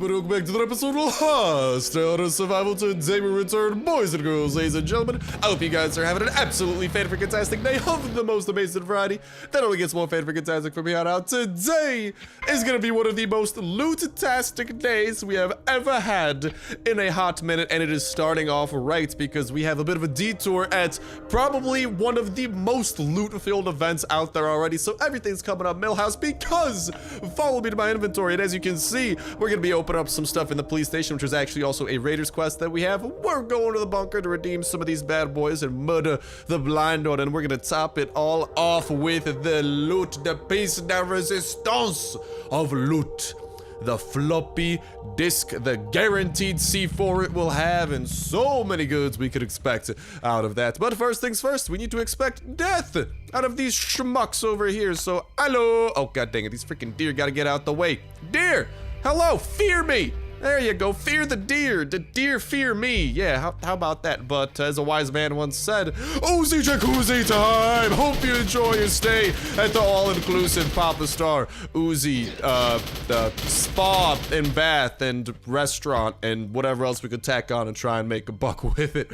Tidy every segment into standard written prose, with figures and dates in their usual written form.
everybody, welcome back to the episode of Lost Out of Survival. Today we return, boys and girls, ladies and gentlemen. I hope you guys are having an absolutely fan-freaking-tastic day of the most amazing variety. That only gets more fan-freaking-tastic from here on out. Today is gonna be one of the most loot-tastic days we have ever had in a hot minute, and it is starting off right because we have a bit of a detour at probably one of the most loot-filled events out there already. So everything's coming up Millhouse because follow me to my inventory, and as you can see, we're gonna be opening up some stuff in the police station, which is actually also a Raiders quest that we have. We're going to the bunker to redeem some of these bad boys and murder the blind one, and we're gonna top it all off with the loot, the piece de resistance of loot. The floppy disk, the guaranteed C4 it will have, and so many goods we could expect out of that. But first things first, we need to expect death out of these schmucks over here. So, hello. Oh, god dang it. These freaking deer gotta get out the way. Deer, hello, fear me. There you go, fear the deer. The deer fear me. Yeah, how about that? But as a wise man once said, Uzi Jacuzzi time! Hope you enjoy your stay at the all-inclusive Papa Star Uzi the spa and bath and restaurant and whatever else we could tack on and try and make a buck with it.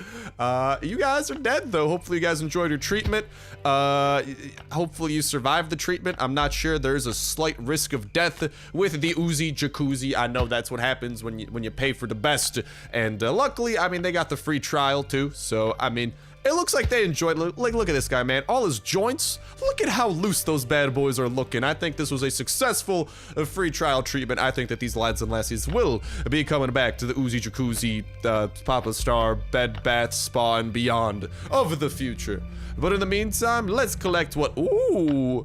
You guys are dead though. Hopefully you guys enjoyed your treatment. Hopefully you survived the treatment. I'm not sure. There's a slight risk of death with the Uzi Jacuzzi. I know that's what happens when you pay for the best, and luckily, I mean, they got the free trial too, so I mean, it looks like they enjoyed it. Like, look at this guy, man. All his joints, look at how loose those bad boys are looking. I think this was a successful free trial treatment. I think that these lads and lassies will be coming back to the Uzi Jacuzzi, Papa Star, bed, bath, spa, and beyond of the future. But in the meantime, let's collect what, ooh.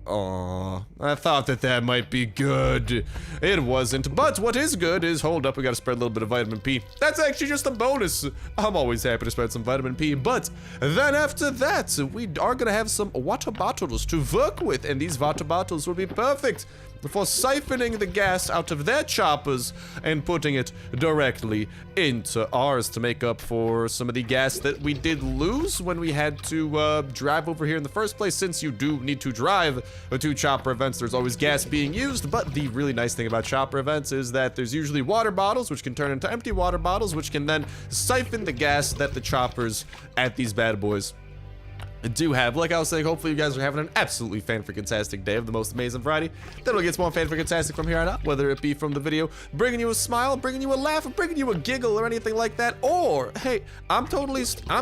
Aw, I thought that might be good. It wasn't, but what is good is, hold up, we gotta spread a little bit of vitamin P. That's actually just a bonus. I'm always happy to spread some vitamin P, but then after that, we are gonna have some water bottles to work with, and these water bottles will be perfect for siphoning the gas out of their choppers and putting it directly into ours to make up for some of the gas that we did lose when we had to drive over here in the first place. Since you do need to drive to chopper events, there's always gas being used, but the really nice thing about chopper events is that there's usually water bottles which can turn into empty water bottles, which can then siphon the gas that the choppers at these bad boys do have. Like I was saying, hopefully you guys are having an absolutely fan-freaking-tastic day of the most amazing variety. That'll get more fan-freaking-tastic from here on out, whether it be from the video bringing you a smile, bringing you a laugh, bringing you a giggle, or anything like that, or hey, I'm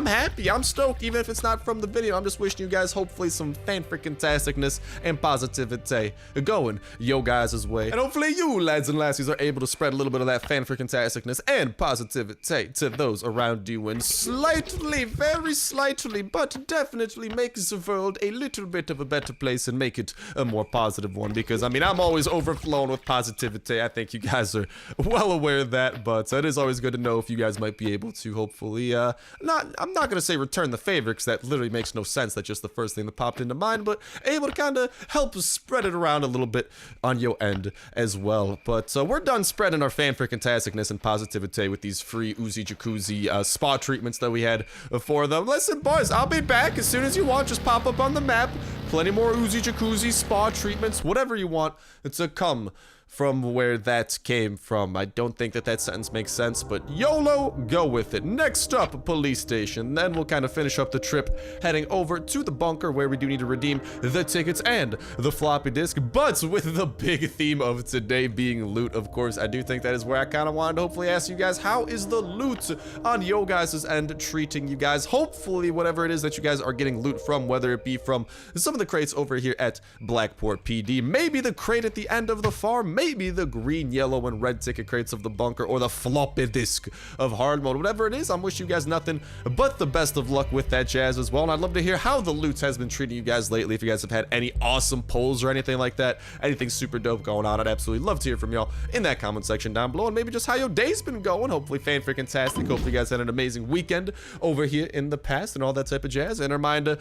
happy, I'm stoked, even if it's not from the video. I'm just wishing you guys hopefully some fan-freaking-tasticness and positivity going yo guys' way, and hopefully you lads and lassies are able to spread a little bit of that fan-freaking-tasticness and positivity to those around you, and slightly, very slightly, but definitely make the world a little bit of a better place and make it a more positive one, because I mean, I'm always overflowing with positivity. I think you guys are well aware of that, but it is always good to know if you guys might be able to hopefully I'm not gonna say return the favor, because that literally makes no sense. That's just the first thing that popped into mind, but able to kind of help spread it around a little bit on your end as well. But we're done spreading our fan-freaking-tasticness and positivity with these free Uzi Jacuzzi spa treatments that we had for them. Listen, boys, I'll be back as soon as you want. Just pop up on the map. Plenty more Uzi Jacuzzi spa treatments, whatever you want to come from where that came from. I don't think that sentence makes sense, but YOLO, go with it. Next up, a police station. Then we'll kind of finish up the trip heading over to the bunker, where we do need to redeem the tickets and the floppy disk, but with the big theme of today being loot, of course. I do think that is where I kind of wanted to hopefully ask you guys, how is the loot on yo guys' end treating you guys? Hopefully whatever it is that you guys are getting loot from, whether it be from some of the crates over here at BLACKPORT PD, maybe the crate at the end of the farm, maybe the green, yellow, and red ticket crates of the bunker, or the floppy disk of hard mode. Whatever it is, I'm wishing you guys nothing but the best of luck with that jazz as well. And I'd love to hear how the loot has been treating you guys lately. If you guys have had any awesome polls or anything like that, anything super dope going on, I'd absolutely love to hear from y'all in that comment section down below. And maybe just how your day's been going. Hopefully fan-freaking-tastic. Hopefully you guys had an amazing weekend over here in the past and all that type of jazz. And a reminder,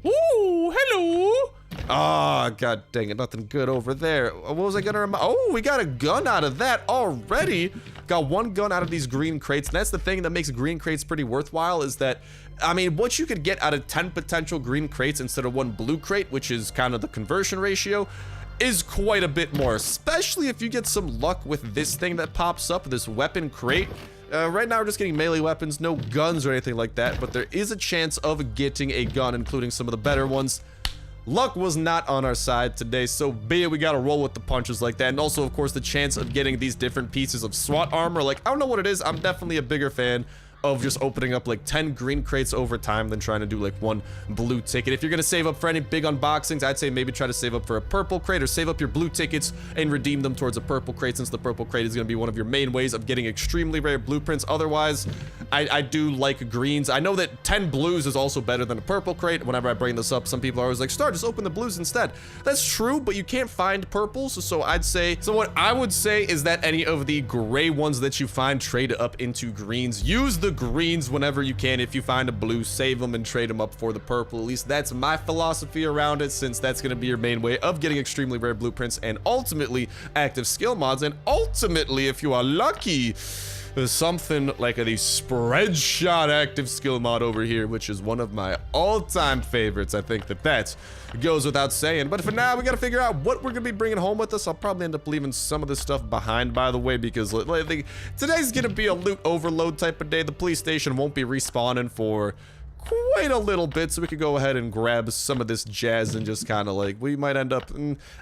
ooh, hello. Ah, god dang it, nothing good over there. What was I gonna remind? Oh, we got a gun out of that already. Got one gun out of these green crates, and that's the thing that makes green crates pretty worthwhile, is that, I mean, what you could get out of 10 potential green crates instead of one blue crate, which is kind of the conversion ratio, is quite a bit more, especially if you get some luck with this thing that pops up, this weapon crate. Right now we're just getting melee weapons, no guns or anything like that, but there is a chance of getting a gun, including some of the better ones. Luck was not on our side today, so be it, we gotta roll with the punches like that. And also, of course, the chance of getting these different pieces of SWAT armor. Like, I don't know what it is, I'm definitely a bigger fan of just opening up like 10 green crates over time than trying to do like one blue ticket. If you're gonna save up for any big unboxings, I'd say maybe try to save up for a purple crate, or save up your blue tickets and redeem them towards a purple crate, since the purple crate is gonna be one of your main ways of getting extremely rare blueprints. Otherwise, I do like greens. I know that 10 blues is also better than a purple crate. Whenever I bring this up, some people are always like, Star, just open the blues instead. That's true, but you can't find purples, so what I would say is that any of the gray ones that you find, trade up into greens. Use the greens whenever you can. If you find a blue, save them and trade them up for the purple. At least that's my philosophy around it, since that's going to be your main way of getting extremely rare blueprints and ultimately active skill mods, and ultimately, if you are lucky, something like the spread shot active skill mod over here, which is one of my all-time favorites. I think that goes without saying, but for now we gotta figure out what we're gonna be bringing home with us. I'll probably end up leaving some of this stuff behind, by the way, because today's gonna be a loot overload type of day. The police station won't be respawning for quite a little bit, so we could go ahead and grab some of this jazz and just kind of like, we might end up,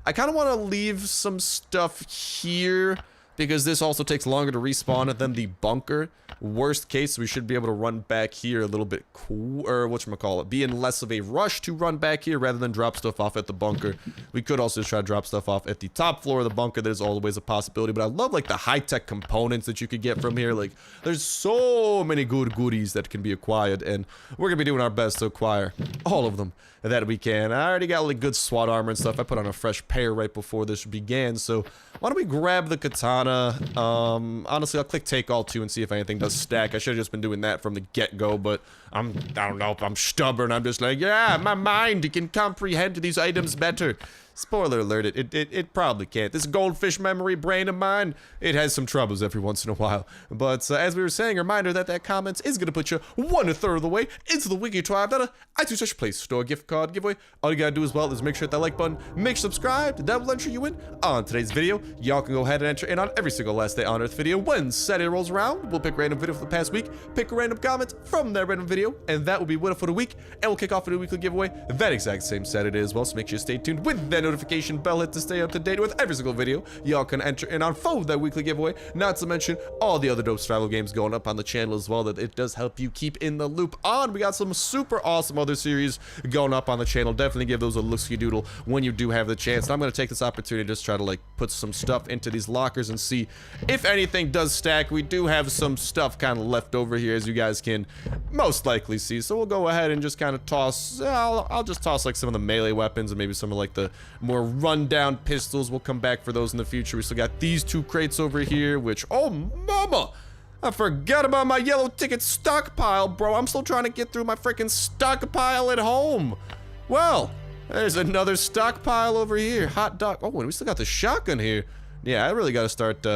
I kind of want to leave some stuff here, because this also takes longer to respawn than the bunker. Worst case, we should be able to run back here a little bit or whatchamacallit, be in less of a rush to run back here rather than drop stuff off at the bunker. We could also try to drop stuff off at the top floor of the bunker. There's always a possibility, but I love like the high-tech components that you could get from here. Like, there's so many good goodies that can be acquired, and we're gonna be doing our best to acquire all of them that we can. I already got like good SWAT armor and stuff. I put on a fresh pair right before this began, so why don't we grab the katana? Honestly, I'll click take all too and see if anything does stack. I should have just been doing that from the get-go, but I don't know if I'm stubborn. I'm just like, yeah, my mind can comprehend these items better. Spoiler alert, it probably can't. This goldfish memory brain of mine, it has some troubles every once in a while. But as we were saying, a reminder that comments is going to put you 1/3 of the way into the wiki tribe that iTunes Play Store gift card giveaway. All you got to do as well is make sure that like button, make sure subscribe, that will enter you in on today's video. Y'all can go ahead and enter in on every single last day on Earth video. When Saturday rolls around, we'll pick a random video for the past week, pick a random comment from that random video, and that will be winner for the week, and we'll kick off a new weekly giveaway that exact same Saturday as well. So make sure you stay tuned with that notification bell hit to stay up to date with every single video y'all can enter in on for that weekly giveaway, not to mention all the other dope survival games going up on the channel as well, that it does help you keep in the loop on. We got some super awesome other series going up on the channel. Definitely give those a look-ski doodle when you do have the chance. And I'm going to take this opportunity to just try to like put some stuff into these lockers and see if anything does stack. We do have some stuff kind of left over here, as you guys can most likely see, so we'll go ahead and just kind of toss, I'll just toss like some of the melee weapons and maybe some of like the more rundown pistols. We'll come back for those in the future. We still got these two crates over here, which, oh mama, I forgot about my yellow ticket stockpile, bro. I'm still trying to get through my freaking stockpile at home. Well, there's another stockpile over here. Hot dog. Oh, and we still got the shotgun here. Yeah, I really got to start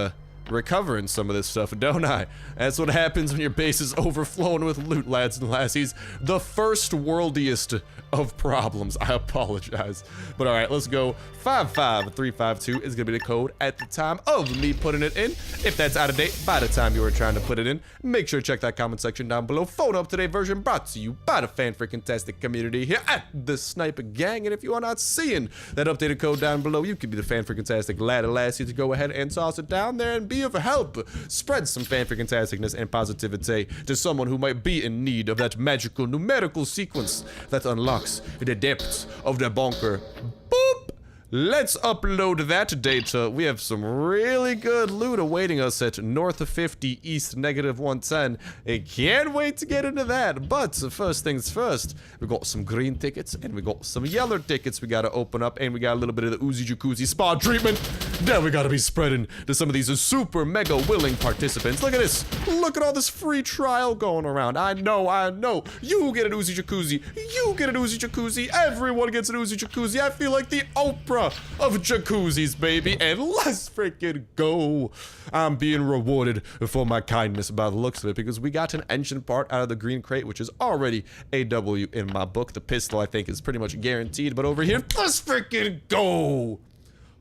recovering some of this stuff, don't I? That's what happens when your base is overflowing with loot, lads and lassies. The first worldiest of problems. I apologize. But all right, let's go. 55352 is gonna be the code at the time of me putting it in. If that's out of date by the time you were trying to put it in, make sure to check that comment section down below. Phone up-to-date version brought to you by the fan-freaking-tastic community here at the Sniper Gang. And if you are not seeing that updated code down below, you could be the fan-freaking-tastic lad or lassie to go ahead and toss it down there and be of help. Spread some fan-freaking-tasticness and positivity to someone who might be in need of that magical numerical sequence that unlocks the depths of the bunker. Boop! Let's upload that data. We have some really good loot awaiting us at north of 50, east -110. I can't wait to get into that. But first things first, we got some green tickets and we got some yellow tickets we gotta open up, and we got a little bit of the Uzi Jacuzzi spa treatment. Now we gotta be spreading to some of these super mega willing participants. Look at this. Look at all this free trial going around. I know. You get an Uzi Jacuzzi. You get an Uzi Jacuzzi. Everyone gets an Uzi Jacuzzi. I feel like the Oprah of jacuzzis, baby, and let's freaking go. I'm being rewarded for my kindness by the looks of it, because we got an engine part out of the green crate, which is already a W in my book. The pistol, I think, is pretty much guaranteed, but over here, let's freaking go.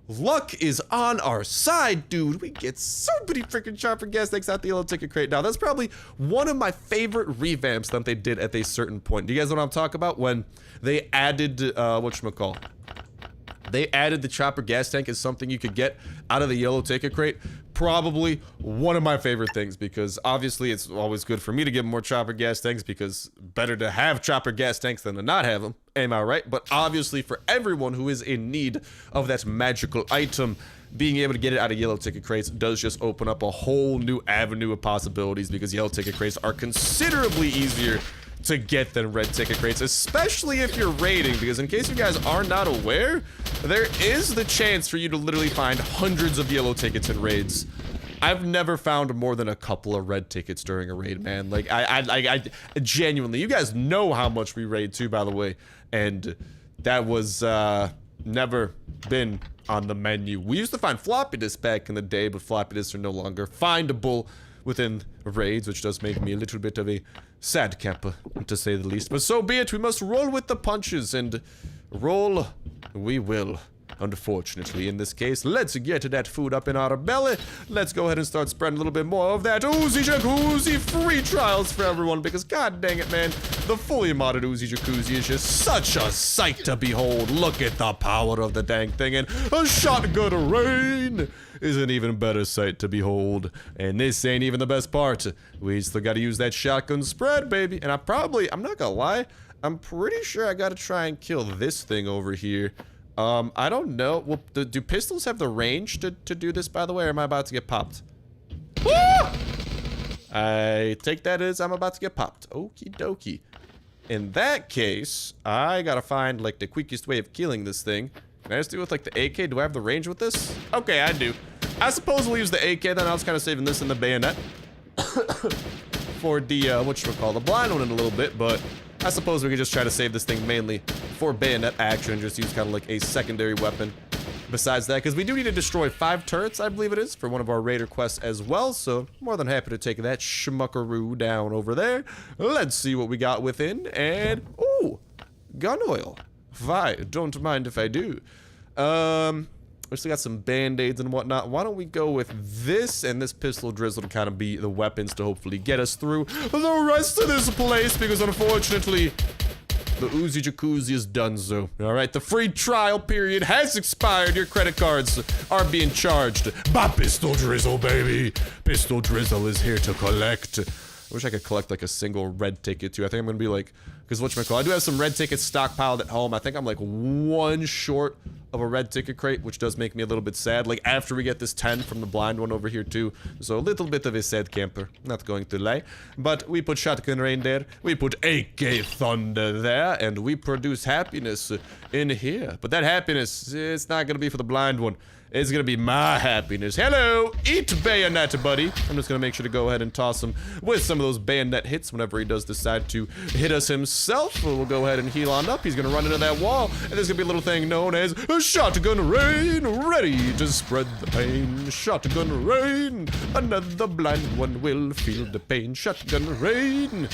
luck is on our side, dude. We get so many freaking chopper gas tanks out the yellow ticket crate. Now, that's probably one of my favorite revamps that they did at a certain point. Do you guys know what I'm talking about? When they added, whatchamacall? They added the chopper gas tank as something you could get out of the yellow ticket crate. Probably one of my favorite things, because obviously it's always good for me to get more chopper gas tanks, because better to have chopper gas tanks than to not have them. Am I right? But obviously for everyone who is in need of that magical item, being able to get it out of yellow ticket crates does just open up a whole new avenue of possibilities, because yellow ticket crates are considerably easier to get than red ticket crates, especially if you're raiding, because in case you guys are not aware, there is the chance for you to literally find hundreds of yellow tickets in raids. I've never found more than a couple of red tickets during a raid, man. Like, I genuinely, you guys know how much we raid too, by the way, and that was never been on the menu. We used to find floppy disks back in the day, but floppy disks are no longer findable within raids, which does make me a little bit of a sad camper, to say the least. But so be it, we must roll with the punches, and roll we will. Unfortunately, in this case, let's get that food up in our belly. Let's go ahead and start spreading a little bit more of that Oozy Jacuzzi free trials for everyone, because god dang it, man, the fully modded Oozy Jacuzzi is just such a sight to behold. Look at the power of the dang thing, and a shotgun rain is an even better sight to behold. And this ain't even the best part. We still gotta use that shotgun spread, baby. And I'm not gonna lie, I'm pretty sure I gotta try and kill this thing over here. I don't know. Well, do pistols have the range to do this, by the way, or am I about to get popped? Woo! I take that as I'm about to get popped. Okie dokie. In that case, I gotta find, like, the quickest way of killing this thing. Can I just do it with, like, the AK? Do I have the range with this? Okay, I do. I suppose we'll use the AK, then I was kind of saving this in the bayonet. For the, whatchamacall, the blind one in a little bit, but I suppose we could just try to save this thing mainly for bayonet action and just use kind of like a secondary weapon besides that, because we do need to destroy 5 turrets, I believe it is, for one of our raider quests as well, so more than happy to take that schmuckaroo down over there. Let's see what we got within, and, ooh, gun oil. Don't mind if I do. We still got some band-aids and whatnot. Why don't we go with this and this pistol drizzle to kind of be the weapons to hopefully get us through the rest of this place, because unfortunately, the Oozy Jacuzzi is done so. Alright, the free trial period has expired. Your credit cards are being charged by Pistol Drizzle, baby. Pistol Drizzle is here to collect. I wish I could collect like a single red ticket too. I think I'm gonna be like, because whatchamacall, I do have some red tickets stockpiled at home. I think I'm like 1 short of a red ticket crate, which does make me a little bit sad. Like after we get this 10 from the blind one over here too. So a little bit of a sad camper, not going to lie. But we put shotgun rain there, we put AK thunder there, and we produce happiness in here. But that happiness, it's not gonna be for the blind one. It's gonna be my happiness. Hello, eat bayonet, buddy. I'm just gonna make sure to go ahead and toss him with some of those bayonet hits whenever he does decide to hit us himself. We'll go ahead and heal on up. He's gonna run into that wall, and there's gonna be a little thing known as a shotgun rain, ready to spread the pain. Shotgun rain, another blind one will feel the pain. Shotgun rain.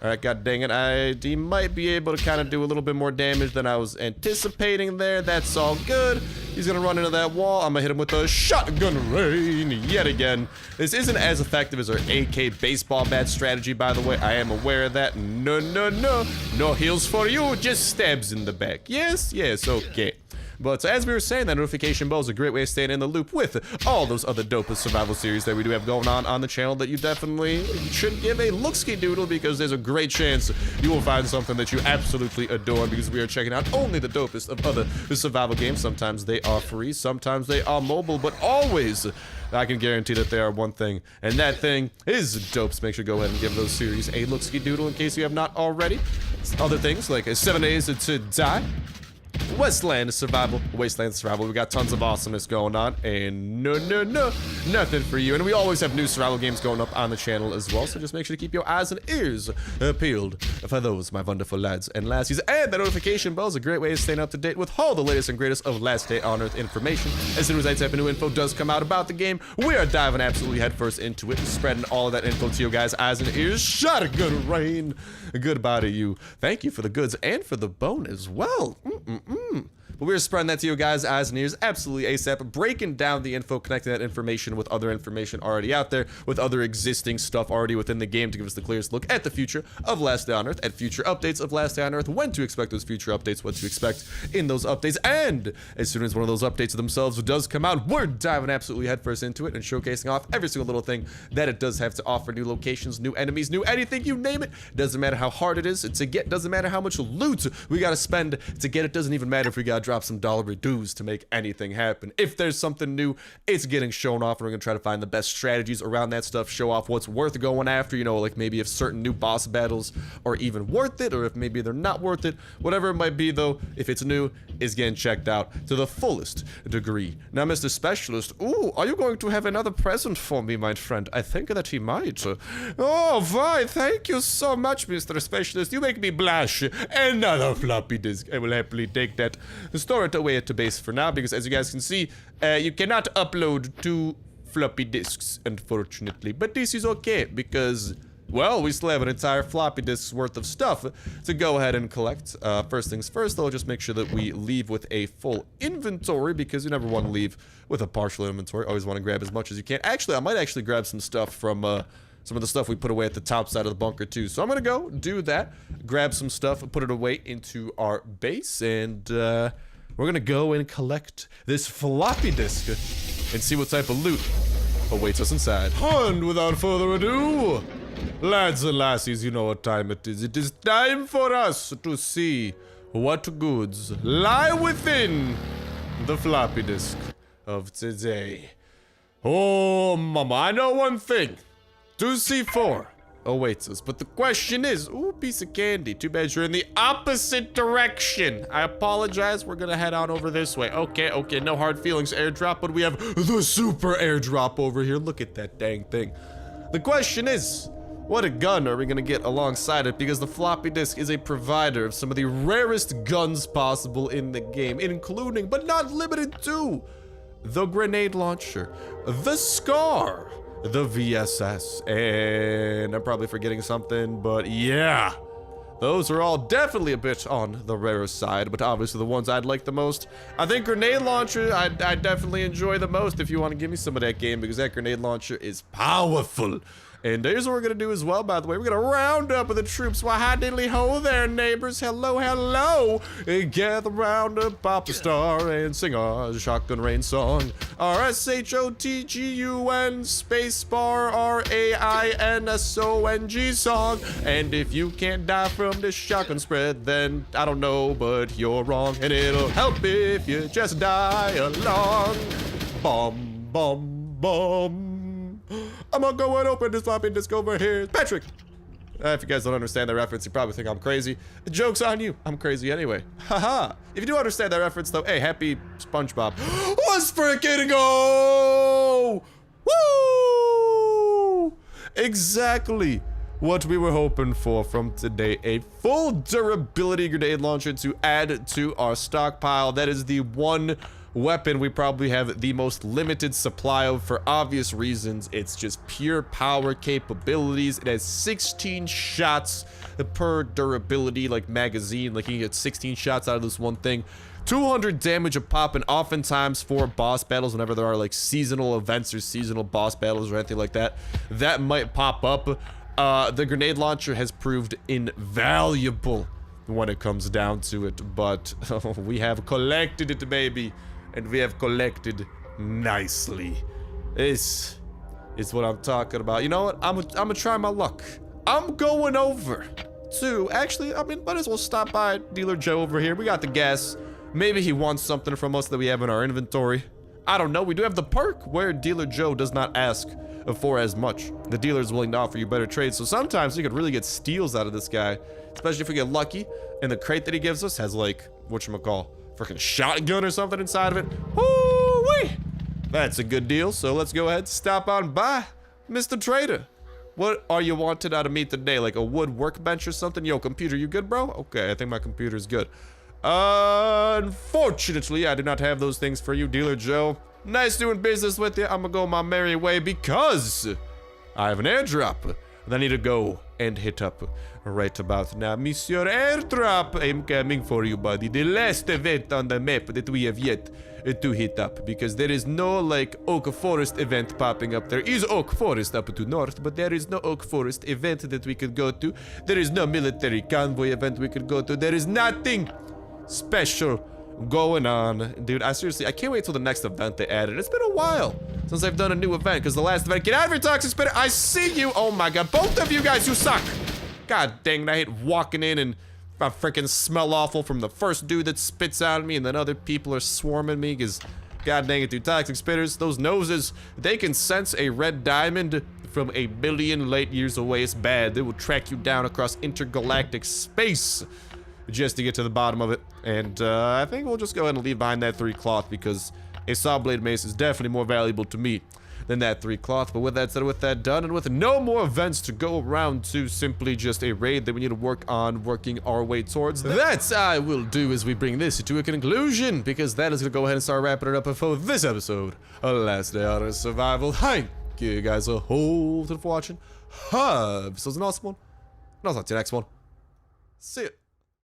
Alright, god dang it, he might be able to kind of do a little bit more damage than I was anticipating there. That's all good. He's gonna run into that wall. I'm gonna hit him with a shotgun rain yet again. This isn't as effective as our AK baseball bat strategy, by the way. I am aware of that. No, no, no. No heals for you, just stabs in the back. Yes, yes, okay. But as we were saying, that notification bell is a great way of staying in the loop with all those other dopest survival series that we do have going on the channel that you definitely should give a look-ski doodle, because there's a great chance you will find something that you absolutely adore, because we are checking out only the dopest of other survival games. Sometimes they are free, sometimes they are mobile, but always I can guarantee that they are one thing, and that thing is dope. So make sure to go ahead and give those series a look-ski doodle in case you have not already. Other things like 7 Days to Die, Wasteland Survival, we got tons of awesomeness going on, and no, nothing for you. And we always have new survival games going up on the channel as well, so just make sure to keep your eyes and ears peeled for those, my wonderful lads and lassies. And the notification bell is a great way of staying up to date with all the latest and greatest of Last Day on Earth information. As soon as I type in new info does come out about the game, we are diving absolutely headfirst into it, spreading all of that info to you guys' eyes and ears. Shotgun rain. Goodbye to you. Thank you for the goods and for the bone as well. But we're spreading that to you guys' eyes and ears absolutely ASAP, breaking down the info, connecting that information with other information already out there, with other existing stuff already within the game to give us the clearest look at the future of Last Day on Earth, at future updates of Last Day on Earth, when to expect those future updates, what to expect in those updates, and as soon as one of those updates themselves does come out, we're diving absolutely headfirst into it and showcasing off every single little thing that it does have to offer. New locations, new enemies, new anything, you name it. Doesn't matter how hard it is to get, doesn't matter how much loot we gotta spend to get it, doesn't even matter if we gotta drop some dollar dues to make anything happen. If there's something new, it's getting shown off, and we're gonna try to find the best strategies around that stuff, show off what's worth going after, you know, like maybe if certain new boss battles are even worth it, or if maybe they're not worth it. Whatever it might be though, if it's new, it's getting checked out to the fullest degree. Now, Mr. Specialist, ooh, are you going to have another present for me, my friend? I think that he might. Oh, why, thank you so much, Mr. Specialist. You make me blush. Another floppy disk. I will happily take that. Store it away at the base for now, because as you guys can see, you cannot upload 2 floppy disks, unfortunately. But this is okay, because, well, we still have an entire floppy disk's worth of stuff to go ahead and collect. First things first, though, just make sure that we leave with a full inventory, because you never want to leave with a partial inventory. Always want to grab as much as you can. Actually, I might actually grab some stuff from some of the stuff we put away at the top side of the bunker, too. So I'm going to go do that, grab some stuff, and put it away into our base, and we're going to go and collect this floppy disk and see what type of loot awaits us inside. And without further ado, lads and lassies, you know what time it is. It is time for us to see what goods lie within the floppy disk of today. Oh, mama, I know one thing. 2C4 awaits us, but the question is, ooh, piece of candy. Too bad you're in the opposite direction. I apologize. We're gonna head on over this way. Okay, no hard feelings, airdrop, but we have the super airdrop over here. Look at that dang thing. The question is, what a gun are we gonna get alongside it? Because the floppy disk is a provider of some of the rarest guns possible in the game, including, but not limited to, the grenade launcher, the SCAR, the VSS, and I'm probably forgetting something, but yeah. Those are all definitely a bit on the rarer side, but obviously the ones I'd like the most. I think grenade launcher, I definitely enjoy the most if you want to give me some of that game, because that grenade launcher is powerful. And here's what we're going to do as well, by the way. We're going to round up the troops. Why, hi diddly ho there, neighbors. Hello, hello. Gather round up, pop a star, and sing our shotgun rain song. RSHOTGUN spacebar RAINSONG song. And if you can't die from this shotgun spread, then I don't know, but you're wrong. And it'll help if you just die along. Bum, bum, bum. I'm gonna go and open this floppy disk over here. Patrick! If you guys don't understand that reference, you probably think I'm crazy. The joke's on you. I'm crazy anyway. Haha. If you do understand that reference, though, hey, happy SpongeBob. Let's freaking go! Woo! Exactly what we were hoping for from today. A full durability grenade launcher to add to our stockpile. That is the one weapon we probably have the most limited supply of for obvious reasons. It's just pure power capabilities. It has 16 shots per durability, like magazine. Like you can get 16 shots out of this one thing. 200 damage a pop, and oftentimes for boss battles, whenever there are like seasonal events or seasonal boss battles or anything like that, that might pop up. The grenade launcher has proved invaluable when it comes down to it, but we have collected it, baby. And we have collected nicely. This is what I'm talking about. You know what? I'm gonna try my luck. I'm going over to, actually, I mean, might as well stop by Dealer Joe over here. We got the gas. Maybe he wants something from us that we have in our inventory. I don't know. We do have the perk where Dealer Joe does not ask for as much. The dealer is willing to offer you better trades. So sometimes you could really get steals out of this guy, especially if we get lucky. And the crate that he gives us has like, whatchamacall, freaking shotgun or something inside of it. Woo-wee! That's a good deal. So let's go ahead, stop on by, Mr. Trader. What are you wanted out of me today? Like a wood workbench or something? Yo, computer, you good, bro? Okay, I think my computer's good. Unfortunately, I do not have those things for you, Dealer Joe. Nice doing business with you. I'm gonna go my merry way because I have an airdrop I need to go and hit up right about now. Monsieur Airdrop, I'm coming for you, buddy. The last event on the map that we have yet to hit up, because there is no, like, Oak Forest event popping up. There is Oak Forest up to north, but there is no Oak Forest event that we could go to. There is no military convoy event we could go to. There is nothing special going on. Dude, I can't wait till the next event they added. It's been a while since I've done a new event, because the last event— get out of here, Toxic Spitter! I see you! Oh my god, both of you guys, you suck! God dang it, I hate walking in and I freaking smell awful from the first dude that spits out at me, and then other people are swarming me, because god dang it, dude, Toxic Spitters, those noses, they can sense a red diamond from a billion light years away. It's bad. They will track you down across intergalactic space just to get to the bottom of it. And I think we'll just go ahead and leave behind that 3 cloth, because a saw blade mace is definitely more valuable to me than that 3 cloth. But with that said, with that done, and with no more events to go around to, simply just a raid that we need to work on working our way towards, that's I will do as we bring this to a conclusion, because that is gonna go ahead and start wrapping it up for this episode of Last Day on Survival. Thank you guys a whole ton for watching. Have so it's an awesome one, and I'll talk to you next one. See ya.